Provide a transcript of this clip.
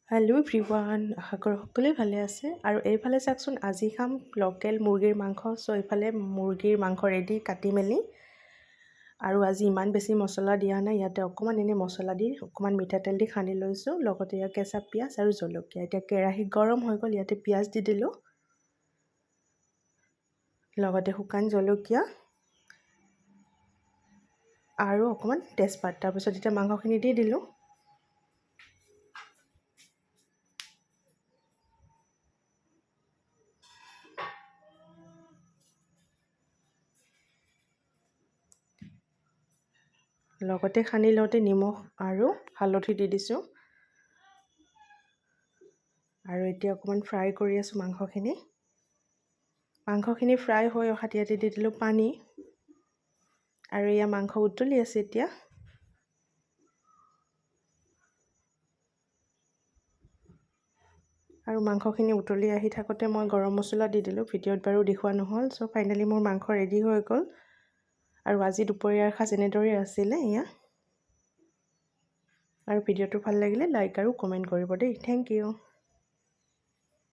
Hello' everyone, আশা কৰোঁ সকলোৱে ভালে আছে। আৰু এইফালে চাওকচোন, আজি খাম লোকেল মুৰ্গীৰ মাংস। চ' এইফালে মুৰ্গীৰ মাংস ৰেডি কাটি মেলি। আৰু আজি ইমান বেছি মছলা দিয়া নাই, ইয়াতে অকণমান এনেই মছলা দি অকণমান মিঠাতেল দি সানি লৈছোঁ। লগতে ইয়াত কেঁচা পিঁয়াজ আৰু জলকীয়া। এতিয়া কেৰাহী গৰম হৈ গ'ল, ইয়াতে পিঁয়াজ দি দিলোঁ, লগতে শুকান জলকীয়া আৰু অকণমান তেজপাত। তাৰপিছত এতিয়া মাংসখিনি দি দিলোঁ। লগতে সানি লওঁতে নিমখ আৰু হালধি দি দিছোঁ। আৰু এতিয়া অকণমান ফ্ৰাই কৰি আছোঁ মাংসখিনি। মাংসখিনি ফ্ৰাই হৈ অহাত ইয়াতে দি দিলোঁ পানী। আৰু এয়া মাংস উতলি আছে এতিয়া। আৰু মাংসখিনি উতলি আহি থাকোঁতে মই গৰম মছলা দি দিলোঁ। ভিডিঅ'ত বাৰু দেখুওৱা নহ'ল। চ' ফাইনেলি মোৰ মাংস ৰেডি হৈ গ'ল। আৰু আজি দুপৰীয়াৰ সাঁজ এনেদৰেই আছিলে এয়া। আৰু ভিডিঅ'টো ভাল লাগিলে লাইক আৰু কমেণ্ট কৰিব দেই। Thank U.